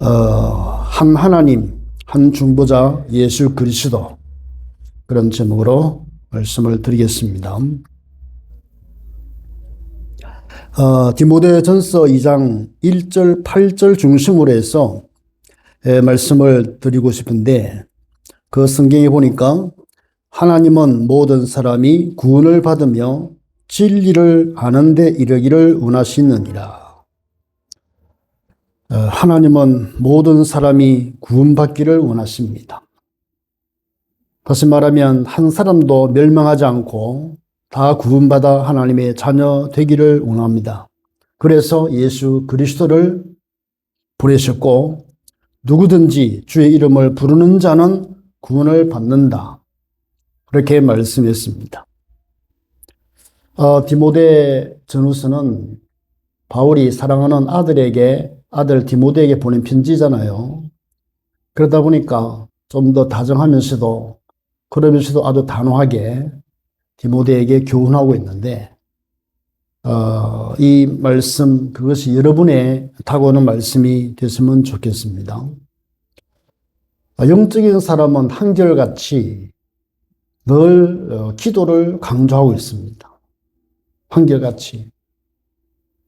한 하나님, 한 중보자 예수 그리스도, 그런 제목으로 말씀을 드리겠습니다. 디모데전서 2장 1절 8절 중심으로 해서 말씀을 드리고 싶은데, 그 성경에 보니까 하나님은 모든 사람이 구원을 받으며 진리를 아는 데 이르기를 원하시느니라. 하나님은 모든 사람이 구원받기를 원하십니다. 다시 말하면 한 사람도 멸망하지 않고 다 구원받아 하나님의 자녀 되기를 원합니다. 그래서 예수 그리스도를 보내셨고, 누구든지 주의 이름을 부르는 자는 구원을 받는다, 그렇게 말씀했습니다. 디모데 전후서는 바울이 사랑하는 아들 디모데에게 보낸 편지잖아요. 그러다 보니까 좀 더 다정하면서도, 그러면서도 아주 단호하게 디모데에게 교훈하고 있는데, 이 말씀, 그것이 여러분의 다가오는 말씀이 됐으면 좋겠습니다. 영적인 사람은 한결같이 늘 기도를 강조하고 있습니다. 한결같이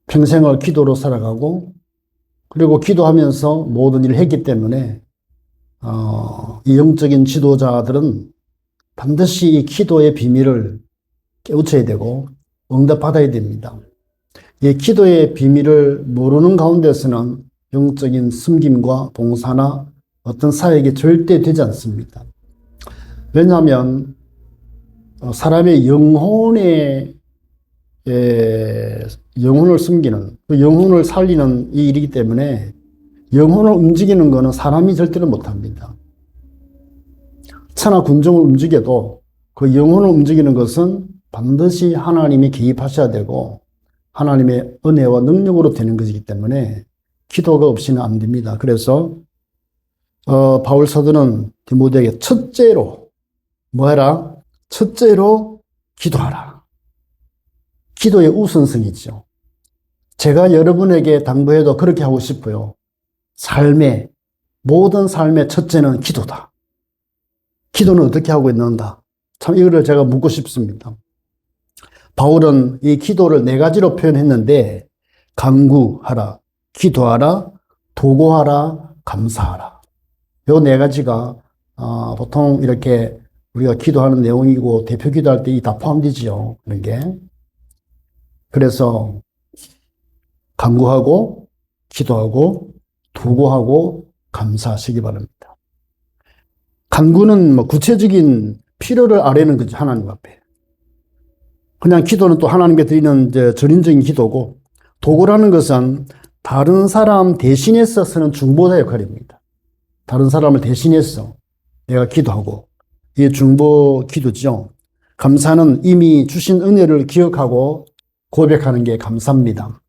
평생을 기도로 살아가고, 그리고 기도하면서 모든 일을 했기 때문에 이 영적인 지도자들은 반드시 이 기도의 비밀을 깨우쳐야 되고 응답받아야 됩니다. 이 기도의 비밀을 모르는 가운데서는 영적인 섬김과 봉사나 어떤 사역이 절대 되지 않습니다. 왜냐하면 사람의 영혼을 숨기는, 그 영혼을 살리는 이 일이기 때문에 영혼을 움직이는 것은 사람이 절대로 못합니다. 천하 군종을 움직여도 그 영혼을 움직이는 것은 반드시 하나님이 개입하셔야 되고 하나님의 은혜와 능력으로 되는 것이기 때문에 기도가 없이는 안 됩니다. 그래서 바울 사도는 디모데에게 첫째로 뭐해라? 첫째로 기도하라. 기도의 우선순위죠. 제가 여러분에게 당부해도 그렇게 하고 싶어요. 모든 삶의 첫째는 기도다. 기도는 어떻게 하고 있는가? 참 이거를 제가 묻고 싶습니다. 바울은 이 기도를 4가지로 표현했는데, 간구하라, 기도하라, 도고하라, 감사하라. 요 4가지가 보통 이렇게 우리가 기도하는 내용이고, 대표 기도할 때 이 다 포함되지요. 그런 게. 그래서 간구하고 기도하고 도구하고 감사하시기 바랍니다. 간구는 구체적인 필요를 아뢰는 거죠. 하나님 앞에. 그냥 기도는 또 하나님께 드리는 전인적인 기도고, 도구라는 것은 다른 사람 대신해서 쓰는 중보자 역할입니다. 다른 사람을 대신해서 내가 기도하고, 이게 중보 기도죠. 감사는 이미 주신 은혜를 기억하고 고백하는 게 감사입니다.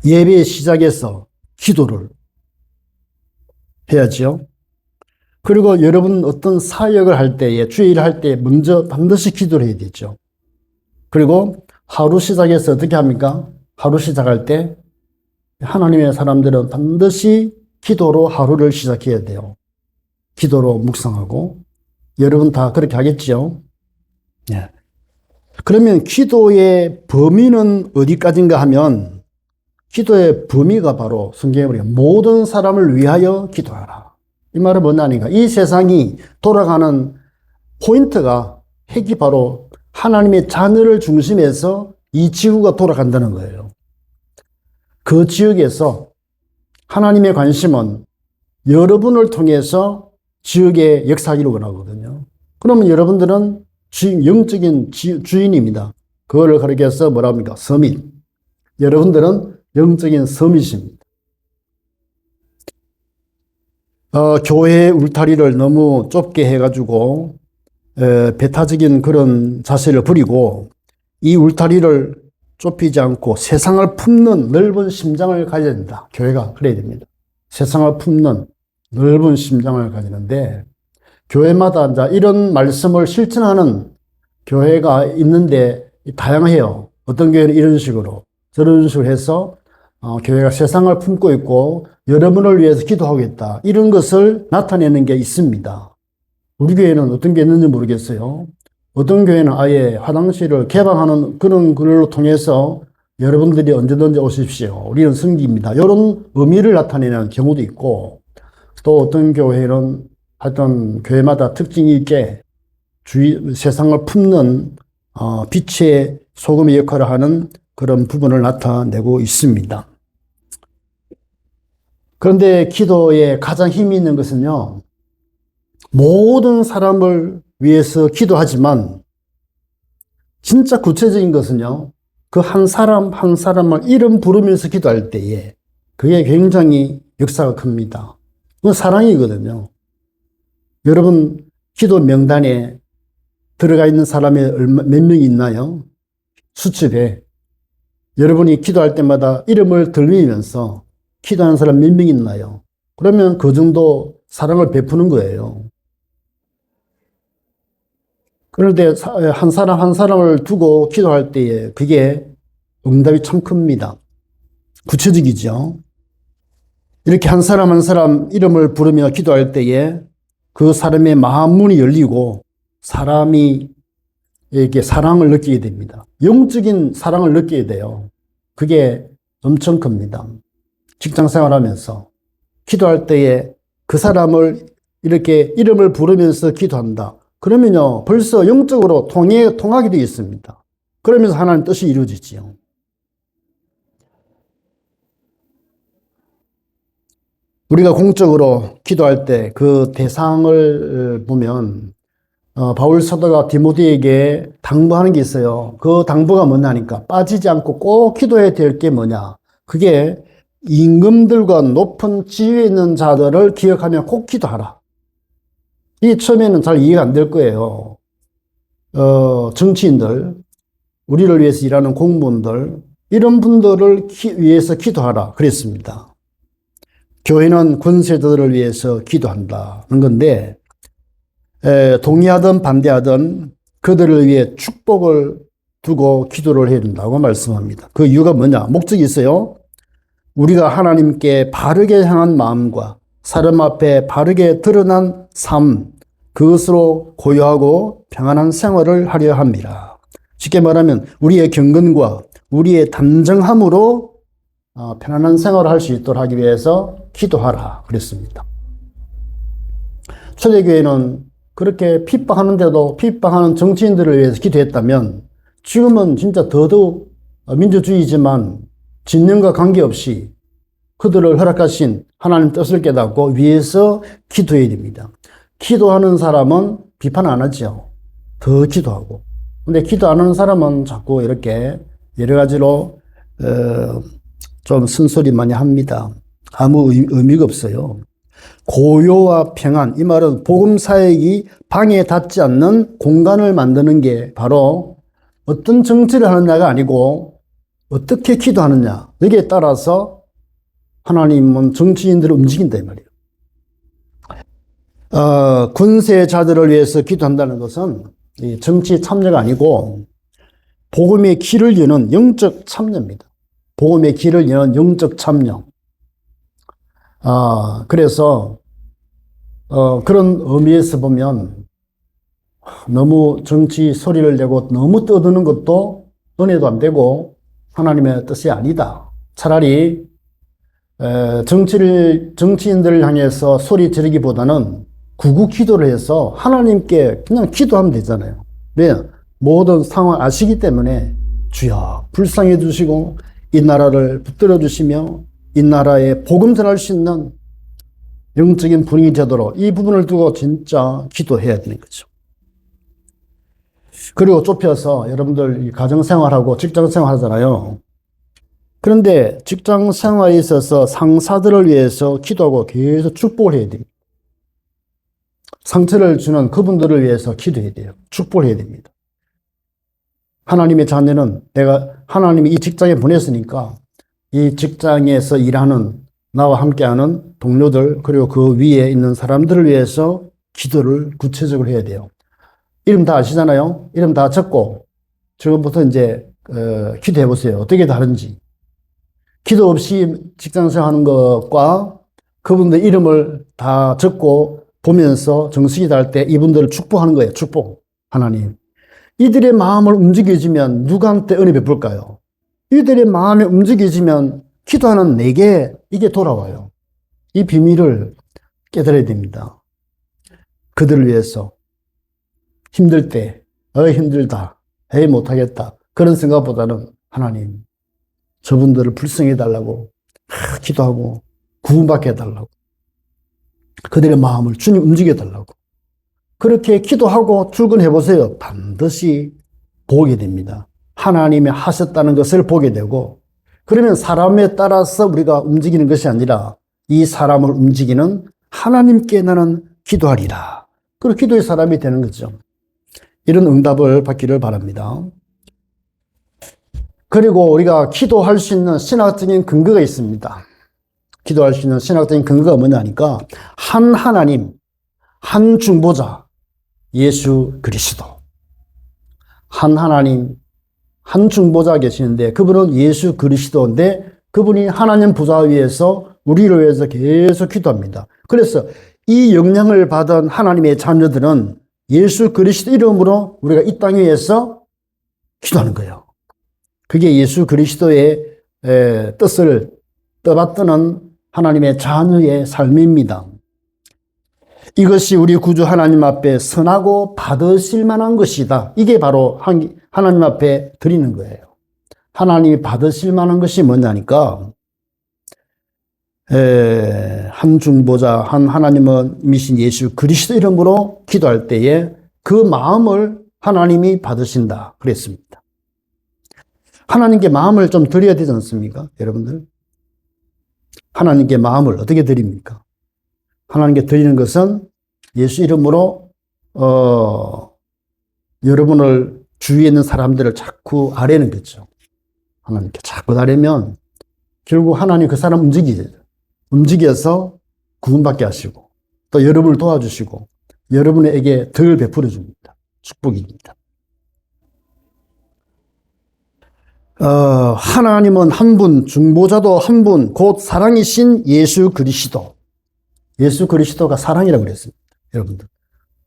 예배 시작에서 기도를 해야죠. 그리고 여러분 어떤 사역을 할 때에, 주의 일을 할 때 먼저 반드시 기도를 해야 되죠. 그리고 하루 시작해서 어떻게 합니까? 하루 시작할 때 하나님의 사람들은 반드시 기도로 하루를 시작해야 돼요. 기도로 묵상하고. 여러분 다 그렇게 하겠죠? 네. 그러면 기도의 범위는 어디까지인가 하면, 기도의 범위가 바로 성경에 보면 모든 사람을 위하여 기도하라. 이 말은 뭐냐 하니까, 이 세상이 돌아가는 포인트가, 핵이 바로 하나님의 자녀를 중심해서 이 지구가 돌아간다는 거예요. 그 지역에서 하나님의 관심은 여러분을 통해서 지역의 역사기를 원하거든요. 그러면 여러분들은 영적인 주인입니다. 그거를 가리켜서 뭐라 합니까? 서밋. 여러분들은 영적인 서밋입니다. 교회의 울타리를 너무 좁게 해가지고 배타적인 그런 자세를 부리고, 이 울타리를 좁히지 않고 세상을 품는 넓은 심장을 가져야 된다. 교회가 그래야 됩니다. 세상을 품는 넓은 심장을 가지는데, 교회마다 이제 이런 말씀을 실천하는 교회가 있는데 다양해요. 어떤 교회는 이런 식으로, 저런 식으로 해서 교회가 세상을 품고 있고 여러분을 위해서 기도하고 있다. 이런 것을 나타내는 게 있습니다. 우리 교회는 어떤 게 있는지 모르겠어요. 어떤 교회는 아예 화장실을 개방하는 그런 글을 통해서 여러분들이 언제든지 오십시오. 우리는 성기입니다. 이런 의미를 나타내는 경우도 있고, 또 어떤 교회는 하여튼 교회마다 특징이 있게 세상을 품는 빛의 소금의 역할을 하는 그런 부분을 나타내고 있습니다. 그런데 기도에 가장 힘이 있는 것은요, 모든 사람을 위해서 기도하지만 진짜 구체적인 것은요, 그 한 사람 한 사람을 이름 부르면서 기도할 때에 그게 굉장히 역사가 큽니다. 그건 사랑이거든요. 여러분 기도 명단에 들어가 있는 사람이 몇 명 있나요? 수첩에. 여러분이 기도할 때마다 이름을 들리면서 기도하는 사람 몇 명 있나요? 그러면 그 정도 사랑을 베푸는 거예요. 그런데 한 사람 한 사람을 두고 기도할 때에 그게 응답이 참 큽니다. 구체적이죠. 이렇게 한 사람 한 사람 이름을 부르며 기도할 때에 그 사람의 마음 문이 열리고 사람이 이렇게 사랑을 느끼게 됩니다. 영적인 사랑을 느끼게 돼요. 그게 엄청 큽니다. 직장 생활하면서 기도할 때에 그 사람을 이렇게 이름을 부르면서 기도한다. 그러면요, 벌써 영적으로 통하게 되어 있습니다. 그러면서 하나님 뜻이 이루어지지요. 우리가 공적으로 기도할 때 그 대상을 보면, 바울 사도가 디모데에게 당부하는 게 있어요. 그 당부가 뭐냐니까, 빠지지 않고 꼭 기도해야 될 게 뭐냐. 그게 임금들과 높은 지위에 있는 자들을 기억하며 꼭 기도하라. 이게 처음에는 잘 이해가 안 될 거예요. 정치인들, 우리를 위해서 일하는 공무원들, 이런 분들을 위해서 기도하라 그랬습니다. 교회는 권세자들을 위해서 기도한다는 건데, 동의하든 반대하든 그들을 위해 축복을 두고 기도를 해야 된다고 말씀합니다. 그 이유가 뭐냐? 목적이 있어요. 우리가 하나님께 바르게 향한 마음과 사람 앞에 바르게 드러난 삶, 그것으로 고요하고 평안한 생활을 하려 합니다. 쉽게 말하면 우리의 경건과 우리의 단정함으로 편안한 생활을 할 수 있도록 하기 위해서 기도하라 그랬습니다. 초대교회는 그렇게 핍박하는데도 핍박하는 정치인들을 위해서 기도했다면 지금은 진짜 더더욱 민주주의지만 진영과 관계없이 그들을 허락하신 하나님 뜻을 깨닫고 위해서 기도해야 됩니다. 기도하는 사람은 비판 안 하죠. 더 기도하고. 근데 기도 안 하는 사람은 자꾸 이렇게 여러 가지로 좀 쓴소리 많이 합니다. 아무 의미가 없어요. 고요와 평안, 이 말은 복음 사역이 방해받지 않는 공간을 만드는 게 바로 어떤 정치를 하느냐가 아니고 어떻게 기도하느냐, 여기에 따라서 하나님은 정치인들을 움직인다 이 말이에요. 군세자들을 위해서 기도한다는 것은 정치 참여가 아니고 복음의 길을 여는 영적 참여입니다. 복음의 길을 여는 영적 참여. 그래서 그런 의미에서 보면 너무 정치 소리를 내고 너무 떠드는 것도 은혜도 안 되고 하나님의 뜻이 아니다. 차라리 정치인들을 향해서 소리 지르기보다는 구구 기도를 해서 하나님께 그냥 기도하면 되잖아요. 왜? 모든 상황 아시기 때문에 주여 불쌍해 주시고 이 나라를 붙들어 주시며 이 나라에 복음 전할 수 있는 영적인 분위기 되도록 이 부분을 두고 진짜 기도해야 되는 거죠. 그리고 좁혀서 여러분들 가정생활하고 직장생활 하잖아요. 그런데 직장생활에 있어서 상사들을 위해서 기도하고 계속 축복을 해야 됩니다. 상처를 주는 그분들을 위해서 기도해야 돼요. 축복을 해야 됩니다. 하나님의 자녀는 하나님이 이 직장에 보냈으니까 이 직장에서 일하는 나와 함께하는 동료들 그리고 그 위에 있는 사람들을 위해서 기도를 구체적으로 해야 돼요. 이름 다 아시잖아요. 이름 다 적고 지금부터 이제 기도해 보세요. 어떻게 다른지. 기도 없이 직장생활 하는 것과 그분들 이름을 다 적고 보면서 정수기 달 때 이분들을 축복하는 거예요. 축복. 하나님. 이들의 마음을 움직여지면 누구한테 은혜 베풀까요? 이들의 마음이 움직여지면 기도하는 내게 이게 돌아와요. 이 비밀을 깨달아야 됩니다. 그들을 위해서 힘들 때, 힘들다, 못하겠다. 그런 생각보다는 하나님, 저분들을 불쌍해 달라고 기도하고 구원받게 해달라고. 그들의 마음을 주님 움직여 달라고. 그렇게 기도하고 출근해 보세요. 반드시 보게 됩니다. 하나님이 하셨다는 것을 보게 되고, 그러면 사람에 따라서 우리가 움직이는 것이 아니라 이 사람을 움직이는 하나님께 나는 기도하리라. 그리고 기도의 사람이 되는 거죠. 이런 응답을 받기를 바랍니다. 그리고 우리가 기도할 수 있는 신학적인 근거가 있습니다. 기도할 수 있는 신학적인 근거가 뭐냐니까 한 하나님, 한 중보자, 예수 그리스도. 한 하나님, 한 중보자 계시는데 그분은 예수 그리스도인데 그분이 하나님 보좌 위에서 우리를 위해서 계속 기도합니다. 그래서 이 영향을 받은 하나님의 자녀들은 예수 그리스도 이름으로 우리가 이 땅 위에서 기도하는 거예요. 그게 예수 그리스도의 뜻을 떠받드는 하나님의 자녀의 삶입니다. 이것이 우리 구주 하나님 앞에 선하고 받으실 만한 것이다. 이게 바로 하나님 앞에 드리는 거예요. 하나님이 받으실 만한 것이 뭐냐니까 한 중보자, 한 하나님이신 예수 그리스도 이름으로 기도할 때에 그 마음을 하나님이 받으신다 그랬습니다. 하나님께 마음을 좀 드려야 되지 않습니까? 여러분들. 하나님께 마음을 어떻게 드립니까? 하나님께 드리는 것은 예수 이름으로 여러분을 주위에 있는 사람들을 자꾸 아뢰는 거죠. 하나님께 자꾸 아뢰면 결국 하나님 그 사람 움직여서 구원받게 하시고 또 여러분을 도와주시고 여러분에게 덜 베풀어 줍니다. 축복입니다. 하나님은 한 분, 중보자도 한 분, 곧 사랑이신 예수 그리스도. 예수 그리스도가 사랑이라고 그랬습니다. 여러분들.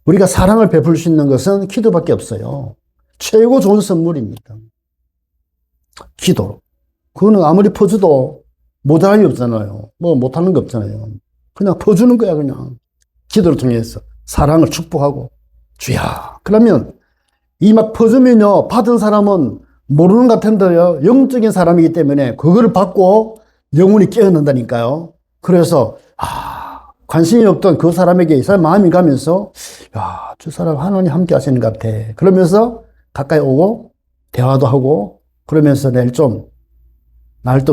우리가 사랑을 베풀 수 있는 것은 기도밖에 없어요. 최고 좋은 선물입니다. 기도. 그거는 아무리 퍼줘도 못할 게 없잖아요. 뭐 못하는 거 없잖아요. 그냥 퍼주는 거야, 그냥. 기도를 통해서 사랑을 축복하고. 주야. 그러면 이 막 퍼주면요, 받은 사람은 모르는 것 같은데요, 영적인 사람이기 때문에 그거를 받고 영혼이 깨어난다니까요. 그래서, 관심이 없던 그 사람에게 이 사람 마음이 가면서, 야, 저 사람 하나님 함께 하시는 것 같아. 그러면서 가까이 오고, 대화도 하고, 그러면서 날 좀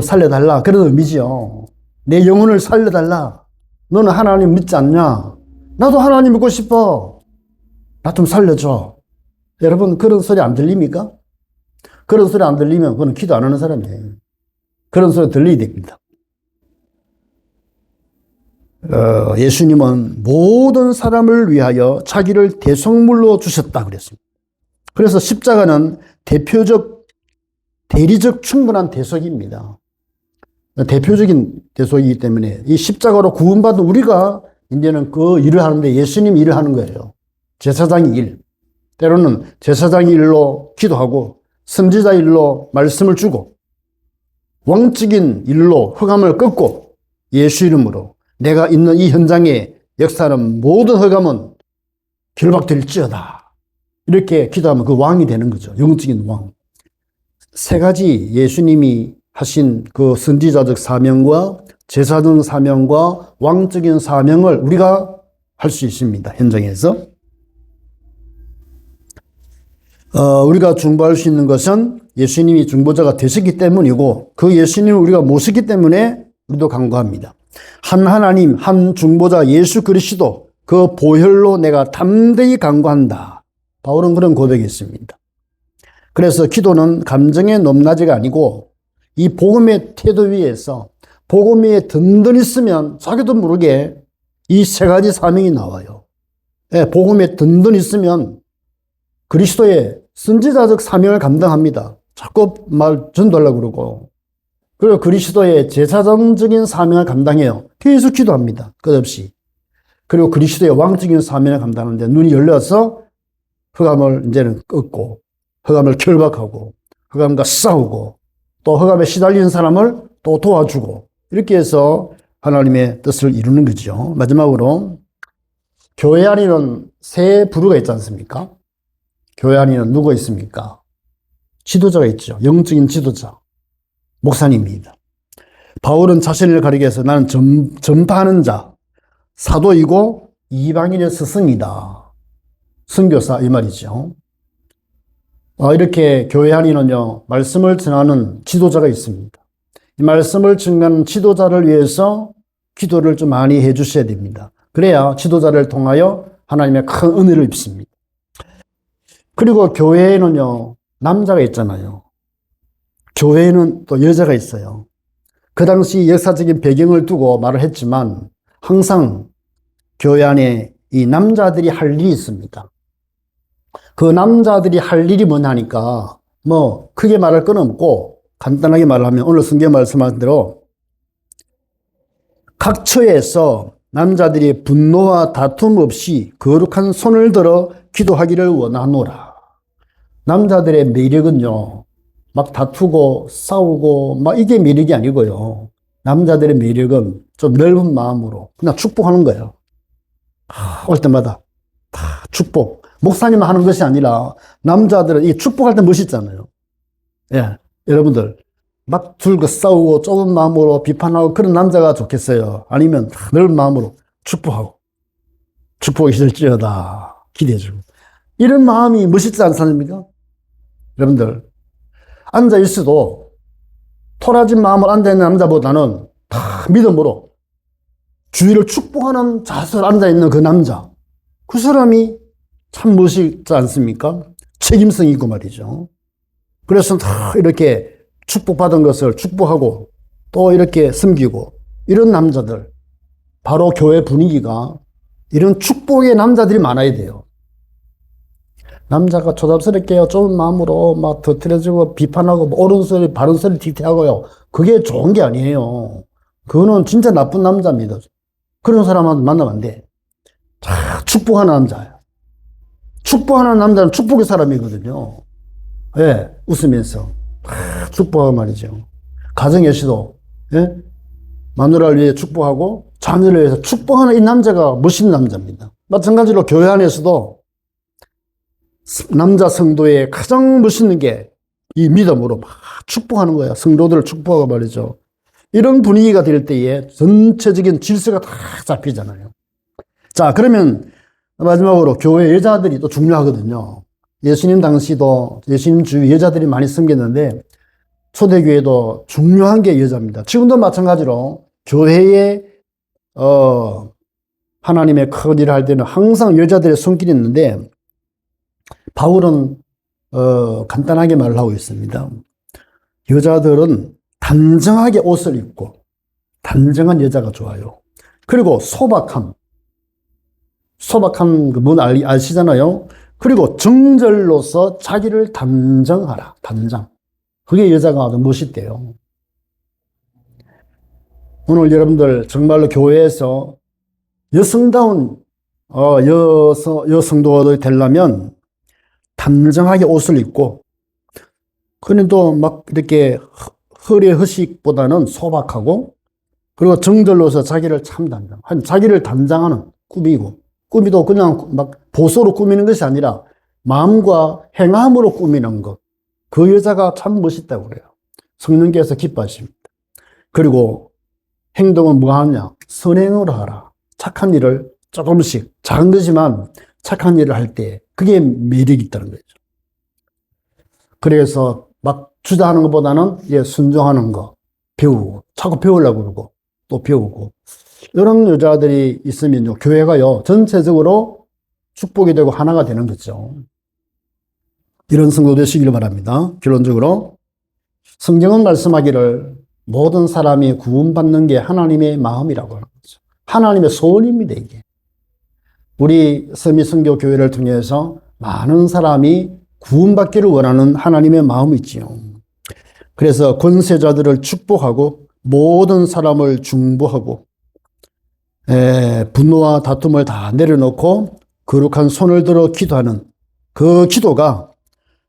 살려달라. 그런 의미지요. 내 영혼을 살려달라. 너는 하나님 믿지 않냐? 나도 하나님 믿고 싶어. 나 좀 살려줘. 여러분, 그런 소리 안 들립니까? 그런 소리 안 들리면 그건 기도 안 하는 사람이에요. 그런 소리 들려야 됩니다. 예수님은 모든 사람을 위하여 자기를 대속물로 주셨다 그랬습니다. 그래서 십자가는 대리적 충분한 대속입니다. 대표적인 대속이기 때문에 이 십자가로 구원받은 우리가 이제는 그 일을 하는데 예수님 일을 하는 거예요. 제사장의 일. 때로는 제사장의 일로 기도하고 선지자 일로 말씀을 주고 왕적인 일로 흑암을 꺾고 예수 이름으로 내가 있는 이 현장에 역사하는 모든 흑암은 결박될지어다. 이렇게 기도하면 그 왕이 되는 거죠. 영적인 왕. 세 가지 예수님이 하신 그 선지자적 사명과 제사장 사명과 왕적인 사명을 우리가 할 수 있습니다. 현장에서. 우리가 중보할 수 있는 것은 예수님이 중보자가 되셨기 때문이고 그 예수님을 우리가 모셨기 때문에 우리도 간구합니다. 한 하나님, 한 중보자 예수 그리스도 그 보혈로 내가 담대히 간구한다. 바울은 그런 고백이 있습니다. 그래서 기도는 감정의 높낮이가 아니고 이 복음의 태도 위에서 복음 위에 든든히 있으면 자기도 모르게 이 세 가지 사명이 나와요. 복음에 든든히 있으면 그리스도의 선지자적 사명을 감당합니다. 자꾸 말 전도하려고 그러고 그리고 그리스도의 제사장적인 사명을 감당해요. 계속 기도합니다. 끝없이. 그리고 그리스도의 왕적인 사명을 감당하는데 눈이 열려서 흑암을 이제는 꺾고, 흑암을 결박하고, 흑암과 싸우고, 또 흑암에 시달리는 사람을 또 도와주고, 이렇게 해서 하나님의 뜻을 이루는 거죠. 마지막으로 교회 안에는 세 부류가 있지 않습니까? 교회 안에는 누가 있습니까? 지도자가 있죠. 영적인 지도자. 목사님입니다. 바울은 자신을 가리게 해서 나는 전파하는 자, 사도이고 이방인의 스승이다. 선교사 이 말이죠. 이렇게 교회 안에는요, 말씀을 전하는 지도자가 있습니다. 이 말씀을 전하는 지도자를 위해서 기도를 좀 많이 해 주셔야 됩니다. 그래야 지도자를 통하여 하나님의 큰 은혜를 입습니다. 그리고 교회에는요, 남자가 있잖아요. 교회에는 또 여자가 있어요. 그 당시 역사적인 배경을 두고 말을 했지만 항상 교회 안에 이 남자들이 할 일이 있습니다. 그 남자들이 할 일이 뭐냐니까 뭐 크게 말할 건 없고 간단하게 말하면 오늘 성경 말씀한 대로 각 처에서 남자들이 분노와 다툼 없이 거룩한 손을 들어 기도하기를 원하노라. 남자들의 매력은요, 막 다투고 싸우고 막 이게 매력이 아니고요. 남자들의 매력은 좀 넓은 마음으로 그냥 축복하는 거예요. 올 때마다 다 축복. 목사님만 하는 것이 아니라 남자들은 이 축복할 때 멋있잖아요. 예, 여러분들 막 둘고 싸우고 좁은 마음으로 비판하고 그런 남자가 좋겠어요? 아니면 넓은 마음으로 축복하고 축복이 있을지어다 기대해주고 이런 마음이 멋있지 않습니까? 여러분들 앉아 있어도 토라진 마음으로 앉아있는 남자보다는 다 믿음으로 주위를 축복하는 자세로 앉아있는 그 남자, 그 사람이 참 멋있지 않습니까? 책임성이 있고 말이죠. 그래서 다 이렇게 축복받은 것을 축복하고 또 이렇게 섬기고 이런 남자들, 바로 교회 분위기가 이런 축복의 남자들이 많아야 돼요. 남자가 조잡스럽게 좁은 마음으로 막 터트려지고 비판하고 옳은 소리 바른 소리 틱틱하고요. 그게 좋은 게 아니에요. 그거는 진짜 나쁜 남자입니다. 그런 사람한테 만나면 안 돼. 축복하는 남자예요. 축복하는 남자는 축복의 사람이거든요. 예, 웃으면서 축복하고 말이죠. 가정에서도 예? 마누라를 위해 축복하고 자녀를 위해서 축복하는 이 남자가 멋있는 남자입니다. 마찬가지로 교회 안에서도 남자 성도의 가장 멋있는 게 이 믿음으로 막 축복하는 거야. 성도들을 축복하고 말이죠. 이런 분위기가 될 때에 전체적인 질서가 다 잡히잖아요. 자, 그러면 마지막으로 교회 여자들이 또 중요하거든요. 예수님 당시도 예수님 주위 여자들이 많이 섬겼는데 초대교회도 중요한 게 여자입니다. 지금도 마찬가지로 교회에 하나님의 큰 일을 할 때는 항상 여자들의 손길이 있는데 바울은 간단하게 말을 하고 있습니다. 여자들은 단정하게 옷을 입고 단정한 여자가 좋아요. 그리고 소박함 그분 아시잖아요. 그리고 정절로서 자기를 단정하라. 단정. 그게 여자가 아주 멋있대요. 오늘 여러분들 정말로 교회에서 여성다운 여성도들이 되려면 단정하게 옷을 입고 그래도 막 이렇게 허리의 허식보다는 소박하고 그리고 정절로서 자기를 참 단정. 자기를 단장하는 꾸미도 그냥 막 보소로 꾸미는 것이 아니라 마음과 행함으로 꾸미는 것. 그 여자가 참 멋있다고 그래요. 성령께서 기뻐하십니다. 그리고 행동은 뭐 하느냐? 선행으로 하라. 착한 일을 조금씩, 작은 거지만 착한 일을 할 때 그게 매력이 있다는 거죠. 그래서 막 주저하는 것보다는 순종하는 거 배우고 자꾸 배우려고 그러고 또 배우고 이런 여자들이 있으면요 교회가요 전체적으로 축복이 되고 하나가 되는 거죠. 이런 성도 되시기를 바랍니다. 결론적으로 성경은 말씀하기를 모든 사람이 구원받는 게 하나님의 마음이라고 하는 거죠. 하나님의 소원입니다. 이게 우리 서미선교 교회를 통해서 많은 사람이 구원받기를 원하는 하나님의 마음이 있지요. 그래서 권세자들을 축복하고 모든 사람을 중보하고 분노와 다툼을 다 내려놓고 거룩한 손을 들어 기도하는 그 기도가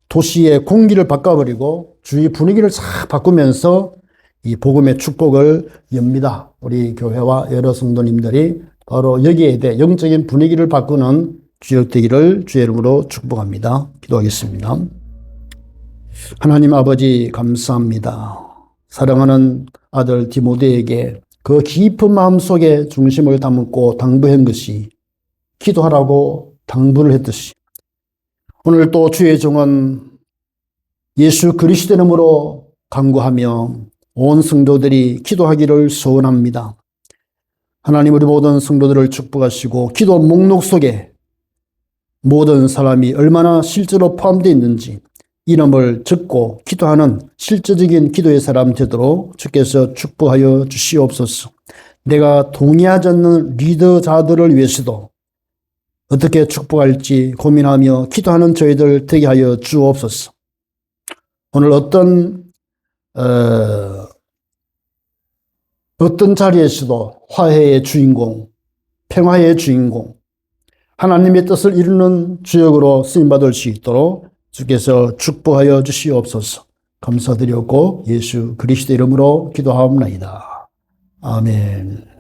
도시의 공기를 바꿔버리고 주위 분위기를 싹 바꾸면서 이 복음의 축복을 엽니다. 우리 교회와 여러 성도님들이 바로 여기에 대해 영적인 분위기를 바꾸는 주역 되기를 주의 이름으로 축복합니다. 기도하겠습니다. 하나님 아버지 감사합니다. 사랑하는 아들 디모데에게 그 깊은 마음속에 중심을 담고 당부한 것이 기도하라고 당부를 했듯이 오늘 또 주의 종은 예수 그리스도 이름으로 간구하며 온 성도들이 기도하기를 소원합니다. 하나님 우리 모든 성도들을 축복하시고 기도 목록 속에 모든 사람이 얼마나 실제로 포함되어 있는지 이름을 적고 기도하는 실제적인 기도의 사람 되도록 주께서 축복하여 주시옵소서. 내가 동의하지 않는 리더자들을 위해서도 어떻게 축복할지 고민하며 기도하는 저희들 되게 하여 주옵소서. 오늘 어떤 자리에서도 화해의 주인공, 평화의 주인공, 하나님의 뜻을 이루는 주역으로 쓰임받을 수 있도록 주께서 축복하여 주시옵소서. 감사드렸고 예수 그리스도 이름으로 기도하옵나이다. 아멘.